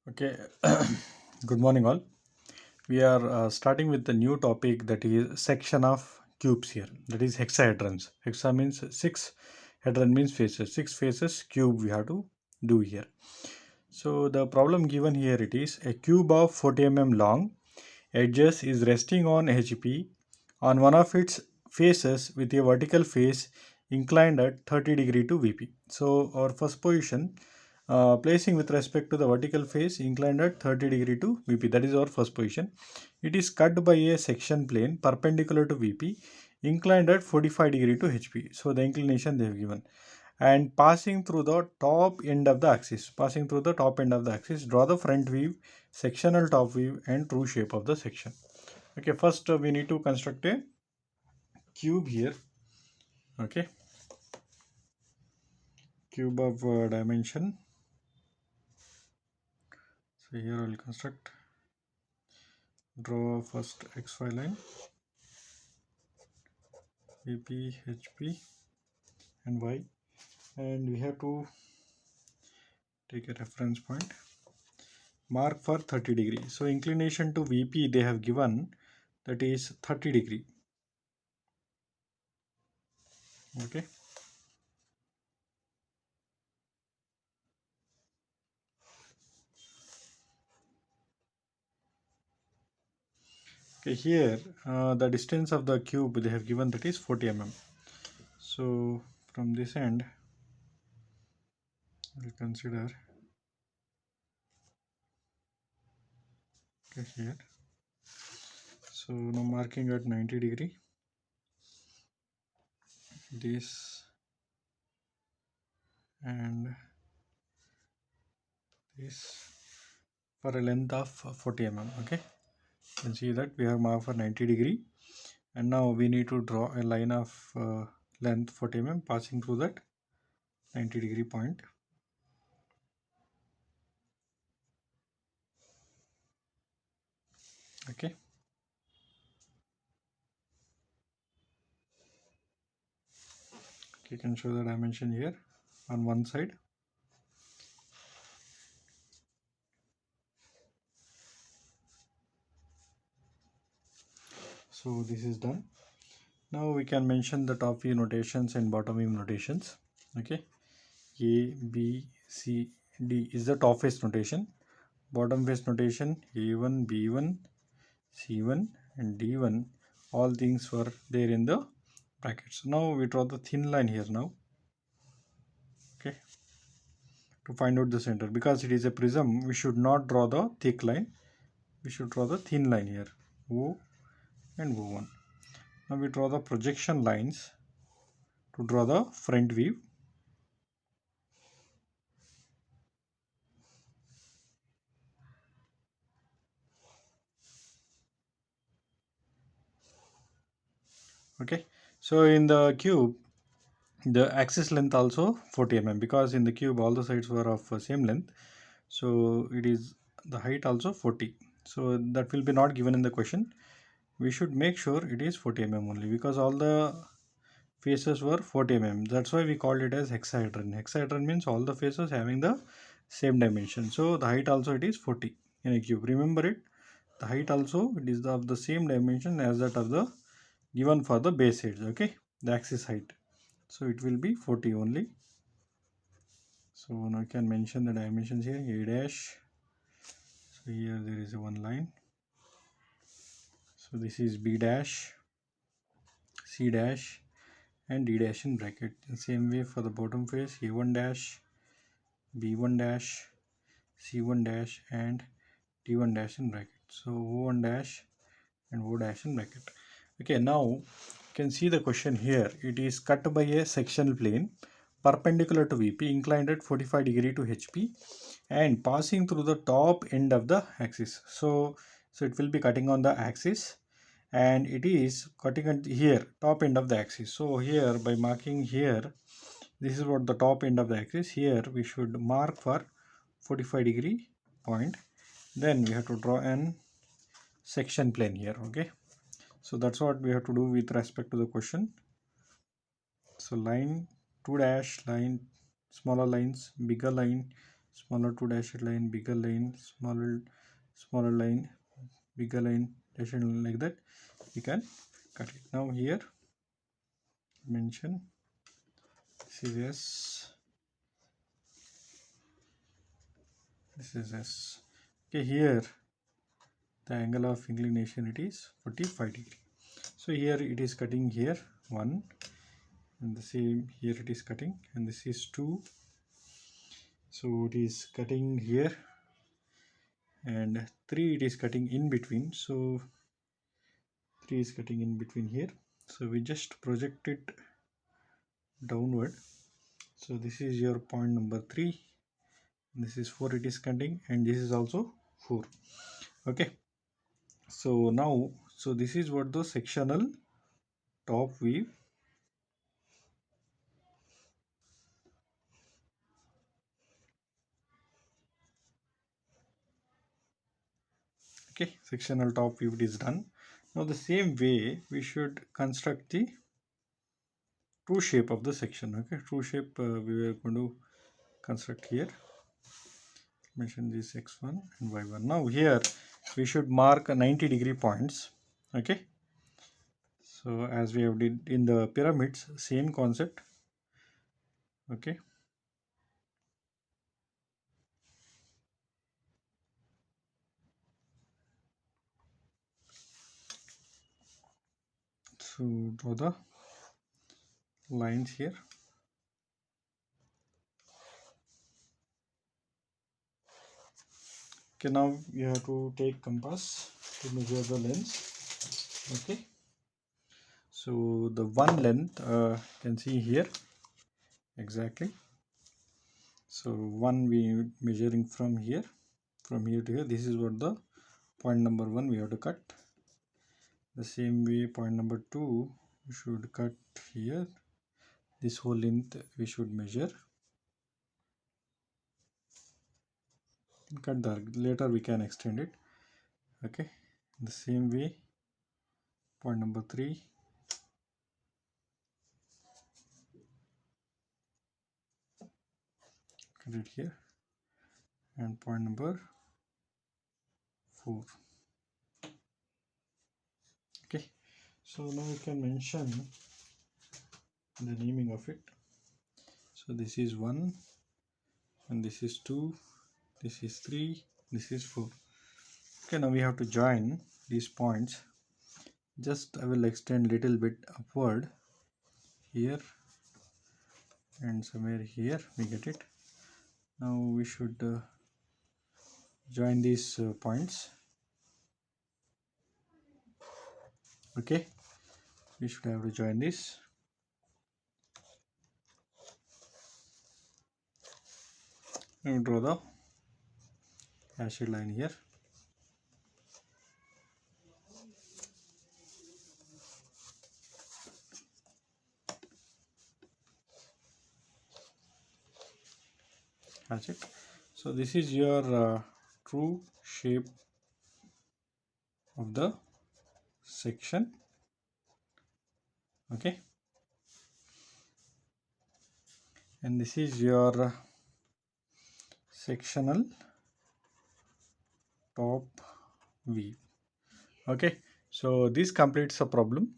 Okay, good morning, all. We are starting with the new topic, that is section of cubes here. That is hexahedrons. Hexa means six, hedron means faces. Six faces cube we have to do here. So the problem given here, it is a cube of 40 mm long. Edges is resting on HP on one of its faces with a vertical face inclined at 30 degree to VP. So our first position, placing with respect to the vertical face inclined at 30 degree to VP. That is our first position. It is cut by a section plane perpendicular to VP inclined at 45 degree to HP. So the inclination they have given, and passing through the top end of the axis. Passing through the top end of the axis, draw the front view, sectional top view, and true shape of the section. Okay, first we need to construct a cube here. Okay, cube of dimension. So here I will construct, draw first XY line, VP, HP, and Y, and we have to take a reference point. Mark for 30 degree. So inclination to VP they have given, that is 30 degree. Okay. Okay, here the distance of the cube they have given, that is 40 mm. So from this end we'll consider, okay, here. So now marking at 90 degree, this and this, for a length of 40 mm. Okay, you can see that we have marked for 90 degree, and now we need to draw a line of length 40 mm passing through that 90 degree point. Okay, you can show the dimension here on one side. So this is done. Now we can mention the top view notations and bottom view notations. Okay, A, B, C, D is the top face notation. Bottom face notation, A1, B1, C1 and D1, all things were there in the brackets. Now we draw the thin line here now. Okay, to find out the center, because it is a prism, we should not draw the thick line, we should draw the thin line here, O and O1. Now we draw the projection lines to draw the front view. Okay, so in the cube the axis length also 40 mm, because in the cube all the sides were of same length, so it is the height also 40. So that will be not given in the question. We should make sure it is 40 mm only, because all the faces were 40 mm. That's why we called it as hexahedron. Hexahedron means all the faces having the same dimension. So the height also it is 40 in a cube. Remember it, the height also it is of the same dimension as that of the given for the base sides. Okay, the axis height, so it will be 40 only. So now I can mention the dimensions here, A dash. So here there is one line. So this is B dash, C dash and D dash in bracket. The same way for the bottom face, A1 dash, B1 dash, C1 dash and D1 dash in bracket. So O1 dash and O dash in bracket. Okay, now you can see the question here. It is cut by a sectional plane perpendicular to VP inclined at 45 degree to HP and passing through the top end of the axis. So it will be cutting on the axis, and it is cutting at here top end of the axis. So here by marking here, this is what the top end of the axis. Here we should mark for 45 degree point. Then we have to draw an section plane here. Okay, so that's what we have to do with respect to the question. So line 2 dash, line, smaller lines, bigger line, smaller two dashed line, bigger line, smaller line, bigger line, dashed line, like that we can cut it. Now here mention this is S, this is S. Okay, here the angle of inclination it is 45 degree. So here it is cutting here 1, and the same here it is cutting, and this is 2. So it is cutting here, and 3 it is cutting in between. So 3 is cutting in between here. So we just project it downward. So this is your point number 3. This is 4 it is cutting, and this is also 4. Okay. So now, so this is what the sectional top view. Okay, sectional top view is done. Now the same way we should construct the true shape of the section. Okay, true shape we are going to construct here. Mention this x1 and y1. Now here we should mark 90-degree points. Okay, so as we have did in the pyramids, same concept. Okay, so draw the lines here. Okay, now you have to take compass to measure the length. Okay, so the one length you can see here exactly. So one we measuring from here to here. This is what the point number 1 we have to cut. The same way point number 2 we should cut here. This whole length we should measure. Cut that, later we can extend it. Okay, the same way point number 3, cut it here, and point number 4. Okay, so now we can mention the naming of it. So this is 1, and this is 2, this is 3, this is 4. Okay, now we have to join these points. Just I will extend little bit upward here, and somewhere here we get it. Now we should join these points. Okay, we should have to join this. Now draw the hashed line here. That's it. So this is your true shape of the section. Okay, and this is your sectional top view. Okay, so this completes the problem.